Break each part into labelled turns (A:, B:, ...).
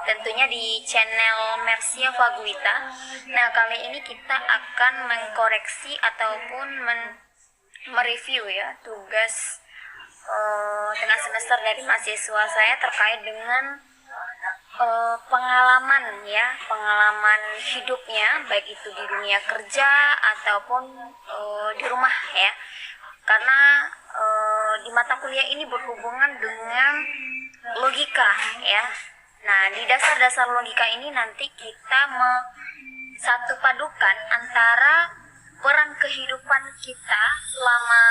A: tentunya di channel Mercia Faguita. Nah, kali ini kita akan mengkoreksi ataupun mereview ya tugas tengah semester dari mahasiswa saya terkait dengan pengalaman hidupnya, baik itu di dunia kerja ataupun di rumah ya, karena di mata kuliah ini berhubungan dengan logika ya. Nah, di dasar-dasar logika ini nanti kita satu padukan antara peran kehidupan kita selama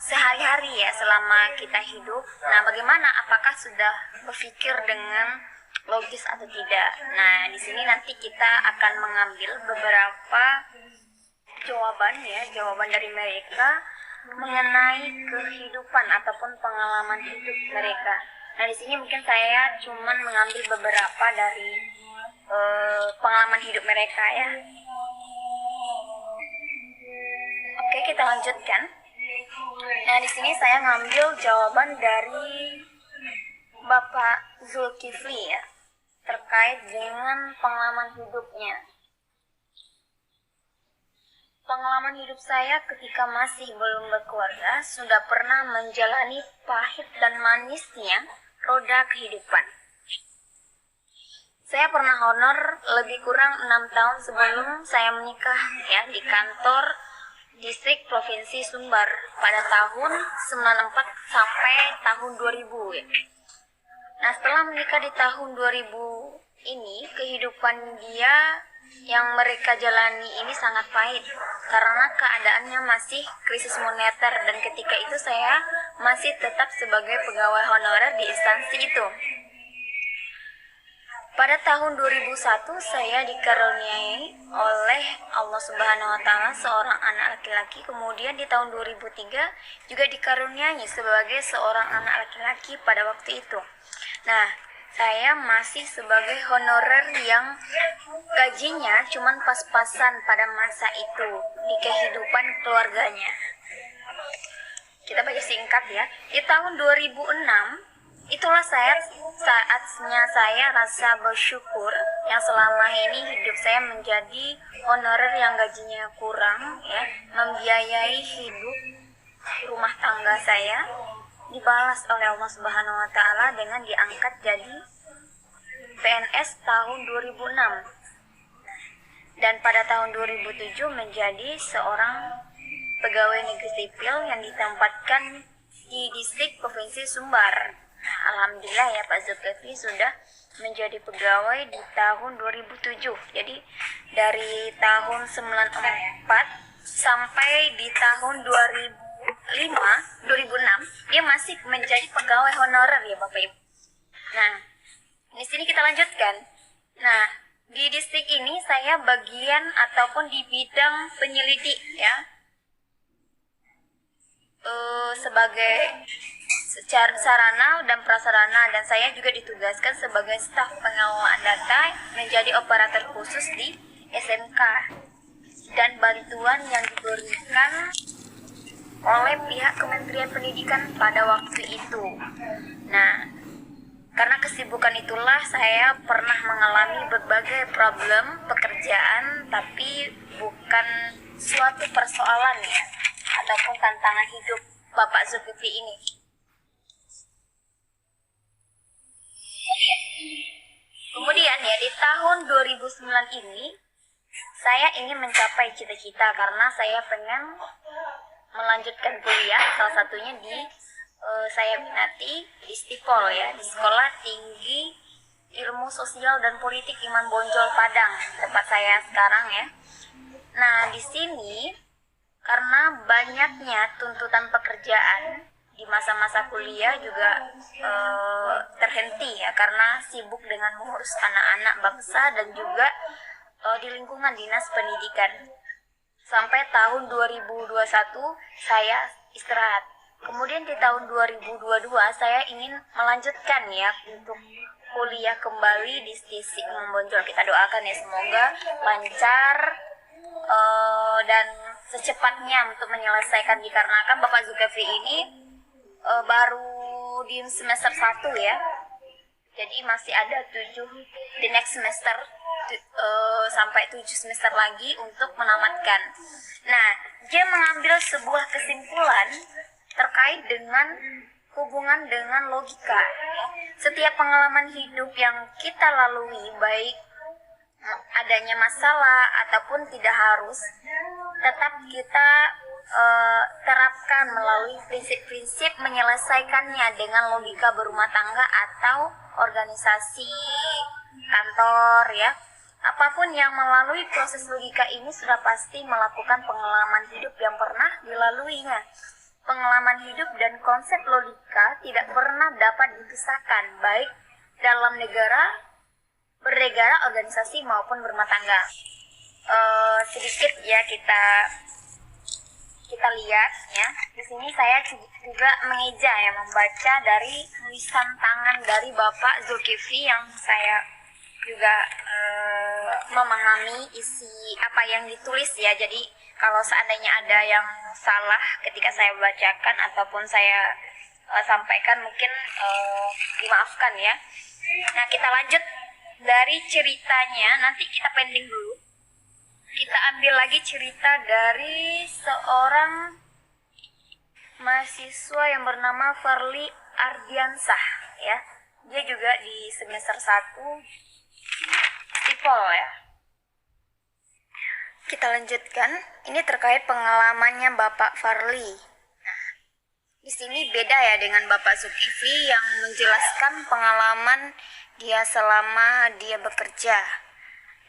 A: sehari-hari ya, selama kita hidup. Nah, bagaimana, apakah sudah berpikir dengan logis atau tidak. Nah, di sini nanti kita akan mengambil beberapa jawaban dari mereka mengenai kehidupan ataupun pengalaman hidup mereka. Nah, di sini mungkin saya cuman mengambil beberapa dari pengalaman hidup mereka ya. Oke, kita lanjutkan. Nah, di sini saya ngambil jawaban dari Bapak Zulkifli ya, terkait dengan pengalaman hidupnya. Pengalaman hidup saya ketika masih belum berkeluarga sudah pernah menjalani pahit dan manisnya roda kehidupan. Saya pernah honor lebih kurang 6 tahun sebelum saya menikah ya, di kantor distrik Provinsi Sumbar pada tahun 94 sampai tahun 2000 ya. Nah, setelah menikah di tahun 2000 ini, kehidupan dia yang mereka jalani ini sangat pahit karena keadaannya masih krisis moneter, dan ketika itu saya masih tetap sebagai pegawai honorer di instansi itu. Pada tahun 2001 saya dikaruniai oleh Allah Subhanahu wa taala seorang anak laki-laki. Kemudian di tahun 2003 juga dikaruniai sebagai seorang anak laki-laki pada waktu itu. Nah, saya masih sebagai honorer yang gajinya cuman pas-pasan pada masa itu di kehidupan keluarganya. Kita baca singkat ya. Di tahun 2006 itulah saatnya saya rasa bersyukur yang selama ini hidup saya menjadi honorer yang gajinya kurang ya, membiayai hidup rumah tangga saya, dibalas oleh Allah Subhanahu wa taala dengan diangkat jadi PNS tahun 2006. Dan pada tahun 2007 menjadi seorang pegawai negeri sipil yang ditempatkan di distrik Provinsi Sumbar. Alhamdulillah ya, Pak Zulkifli sudah menjadi pegawai di tahun 2007. Jadi dari tahun 94 sampai di tahun 2006 dia masih menjadi pegawai honorer ya Bapak Ibu. Nah, di sini kita lanjutkan. Nah, di distrik ini saya bagian ataupun di bidang penyelidik ya, sebagai secara sarana dan prasarana, dan saya juga ditugaskan sebagai staf pengelolaan data menjadi operator khusus di SMK, dan bantuan yang diberikan oleh pihak Kementerian Pendidikan pada waktu itu. Nah, karena kesibukan itulah saya pernah mengalami berbagai problem pekerjaan, tapi bukan suatu persoalan ya ataupun tantangan hidup Bapak Zulkifli ini. Kemudian ya, di tahun 2009 ini saya ingin mencapai cita-cita karena saya pengen melanjutkan kuliah, salah satunya saya minati di Stipol ya, di Sekolah Tinggi Ilmu Sosial dan Politik Iman Bonjol Padang, tempat saya sekarang ya. Nah, di sini karena banyaknya tuntutan pekerjaan di masa-masa kuliah juga terhenti ya, karena sibuk dengan mengurus anak-anak bangsa dan juga di lingkungan dinas pendidikan. Sampai tahun 2021 saya istirahat. Kemudian di tahun 2022 saya ingin melanjutkan ya untuk kuliah kembali di Stisik Imam Bonjol. Kita doakan ya semoga lancar dan secepatnya untuk menyelesaikan, dikarenakan Bapak Zulkifli ini baru di semester 1 ya. Jadi masih ada 7 di next semester, sampai 7 semester lagi untuk menamatkan. Nah, dia mengambil sebuah kesimpulan terkait dengan hubungan dengan logika. Setiap pengalaman hidup yang kita lalui, baik adanya masalah ataupun tidak harus, tetap kita terapkan melalui prinsip-prinsip menyelesaikannya dengan logika berumah tangga atau organisasi kantor ya. Apapun yang melalui proses logika ini sudah pasti melakukan pengalaman hidup yang pernah dilaluinya. Pengalaman hidup dan konsep logika tidak pernah dapat dipisahkan, baik dalam negara, bernegara, organisasi maupun berumah tangga. Sedikit ya kita lihat ya. Di sini saya juga mengeja ya, membaca dari tulisan tangan dari Bapak Zulkifli yang saya juga memahami isi apa yang ditulis ya. Jadi kalau seandainya ada yang salah ketika saya bacakan ataupun saya sampaikan, mungkin dimaafkan ya. Nah, kita lanjut dari ceritanya, nanti kita pending dulu. Kita ambil lagi cerita dari seorang mahasiswa yang bernama Farli Ardiansah ya. Dia juga di semester 1 Sipol ya. Kita lanjutkan. Ini terkait pengalamannya Bapak Farli. Nah, di sini beda ya dengan Bapak Zulkifli yang menjelaskan pengalaman dia selama dia bekerja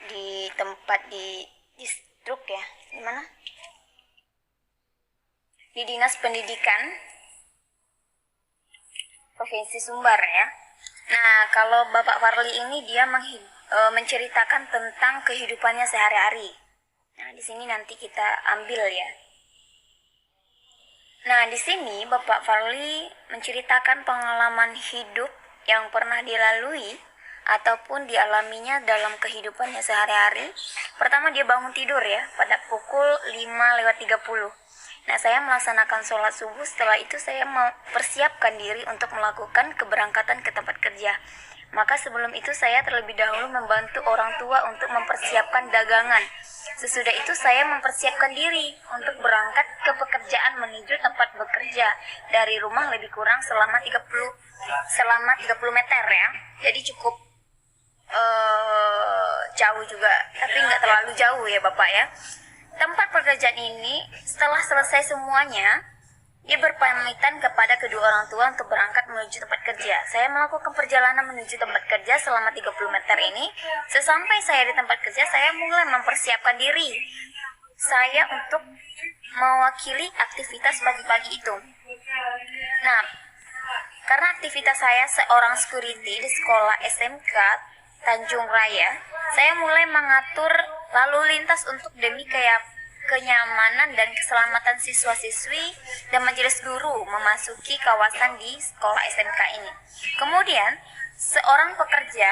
A: di tempat di distrik ya. Di mana? Di Dinas Pendidikan Provinsi Sumbar ya. Nah, kalau Bapak Farli ini dia menceritakan tentang kehidupannya sehari-hari. Nah, di sini nanti kita ambil ya. Nah, di sini Bapak Farli menceritakan pengalaman hidup yang pernah dilalui ataupun dialaminya dalam kehidupannya sehari-hari. Pertama, dia bangun tidur ya pada pukul 5:30. Nah, saya melaksanakan sholat subuh. Setelah itu saya mempersiapkan diri untuk melakukan keberangkatan ke tempat kerja. Maka sebelum itu saya terlebih dahulu membantu orang tua untuk mempersiapkan dagangan. Sesudah itu saya mempersiapkan diri untuk berangkat ke pekerjaan menuju tempat bekerja. Dari rumah lebih kurang selama 30 meter ya. Jadi cukup jauh juga, tapi nggak terlalu jauh ya Bapak ya. Tempat pekerjaan ini setelah selesai semuanya, dia berpamitan kepada kedua orang tua untuk berangkat menuju tempat kerja. Saya melakukan perjalanan menuju tempat kerja selama 30 meter ini. Sesampai saya di tempat kerja, saya mulai mempersiapkan diri saya untuk mewakili aktivitas pagi-pagi itu. Nah, karena aktivitas saya seorang security di sekolah SMK Tanjung Raya, saya mulai mengatur lalu lintas untuk demi kenyamanan dan keselamatan siswa-siswi dan majelis guru memasuki kawasan di sekolah SMK ini. Kemudian, seorang pekerja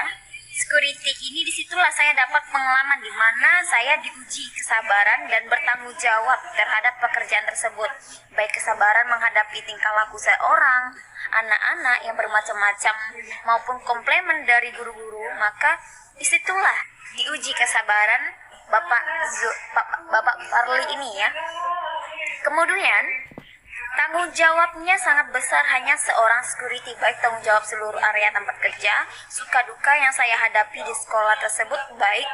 A: security ini, disitulah saya dapat pengalaman di mana saya diuji kesabaran dan bertanggung jawab terhadap pekerjaan tersebut. Baik kesabaran menghadapi tingkah laku seorang anak-anak yang bermacam-macam maupun komplimen dari guru-guru, maka disitulah diuji kesabaran Bapak Farli ini ya. Kemudian tanggung jawabnya sangat besar, hanya seorang security, baik tanggung jawab seluruh area tempat kerja, suka duka yang saya hadapi di sekolah tersebut, baik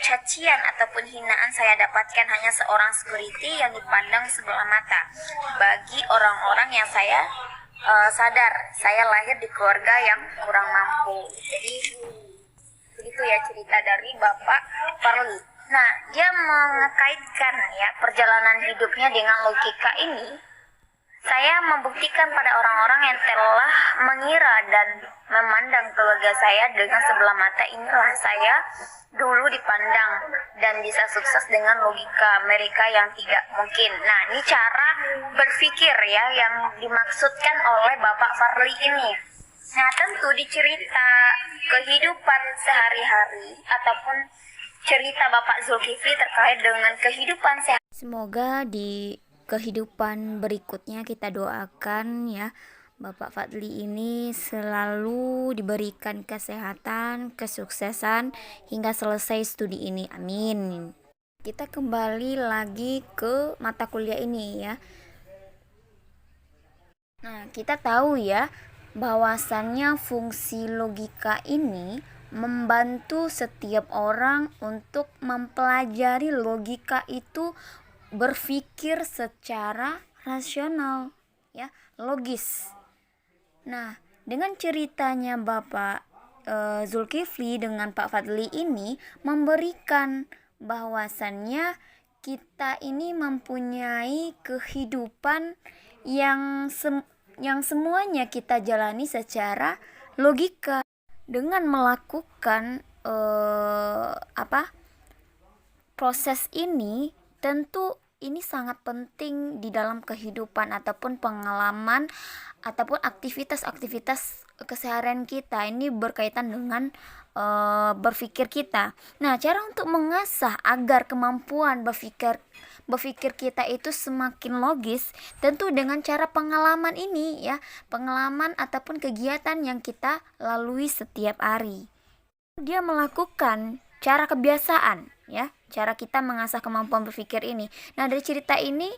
A: cacian ataupun hinaan saya dapatkan, hanya seorang security yang dipandang sebelah mata. Bagi orang-orang yang saya sadar, saya lahir di keluarga yang kurang mampu. Jadi begitu ya cerita dari Bapak Farli. Nah, dia mengkaitkan ya perjalanan hidupnya dengan logika ini. Saya membuktikan pada orang-orang yang telah mengira dan memandang keluarga saya dengan sebelah mata, inilah saya dulu dipandang dan bisa sukses dengan logika mereka yang tidak mungkin. Nah, ini cara berpikir ya yang dimaksudkan oleh Bapak Farli ini. Nah, tentu di cerita kehidupan sehari-hari ataupun cerita Bapak Zulkifli terkait dengan kehidupan sehari-hari.
B: Semoga di kehidupan berikutnya kita doakan ya Bapak Fadli ini selalu diberikan kesehatan, kesuksesan hingga selesai studi ini. Amin. Kita kembali lagi ke mata kuliah ini ya. Nah, kita tahu ya bahwasannya fungsi logika ini membantu setiap orang untuk mempelajari logika itu berpikir secara rasional ya, logis. Nah, dengan ceritanya Bapak Zulkifli dengan Pak Fadli ini memberikan bahwasannya kita ini mempunyai kehidupan yang semuanya kita jalani secara logika dengan melakukan proses ini. Tentu ini sangat penting di dalam kehidupan ataupun pengalaman ataupun aktivitas-aktivitas keseharian kita. Ini berkaitan dengan berpikir kita. Nah, cara untuk mengasah agar kemampuan berpikir kita itu semakin logis tentu dengan cara pengalaman ini ya, pengalaman ataupun kegiatan yang kita lalui setiap hari. Dia melakukan cara kebiasaan ya, cara kita mengasah kemampuan berpikir ini. Nah, dari cerita ini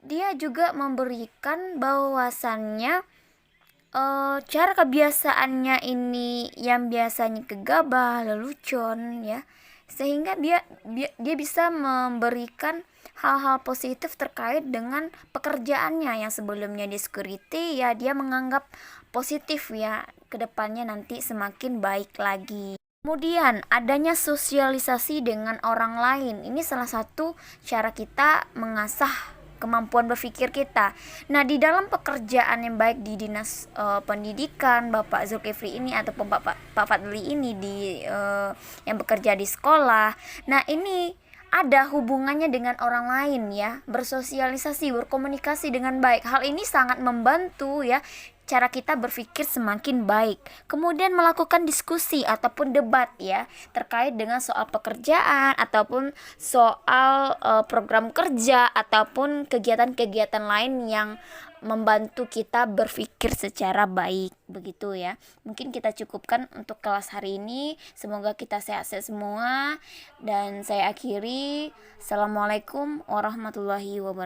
B: dia juga memberikan bahwasannya cara kebiasaannya ini yang biasanya gegabah, lelucon ya, sehingga dia bisa memberikan hal-hal positif terkait dengan pekerjaannya yang sebelumnya di security ya, dia menganggap positif ya, kedepannya nanti semakin baik lagi. Kemudian adanya sosialisasi dengan orang lain, ini salah satu cara kita mengasah kemampuan berpikir kita. Nah, di dalam pekerjaan yang baik di dinas pendidikan Bapak Zulkifli ini ataupun Pak Fadli ini yang bekerja di sekolah. Nah, ini ada hubungannya dengan orang lain ya, bersosialisasi, berkomunikasi dengan baik. Hal ini sangat membantu ya, cara kita berpikir semakin baik. Kemudian melakukan diskusi ataupun debat ya, terkait dengan soal pekerjaan ataupun soal program kerja ataupun kegiatan-kegiatan lain yang membantu kita berpikir secara baik, begitu ya. Mungkin kita cukupkan untuk kelas hari ini. Semoga kita sehat-sehat semua, dan saya akhiri. Assalamualaikum warahmatullahi wabarakatuh.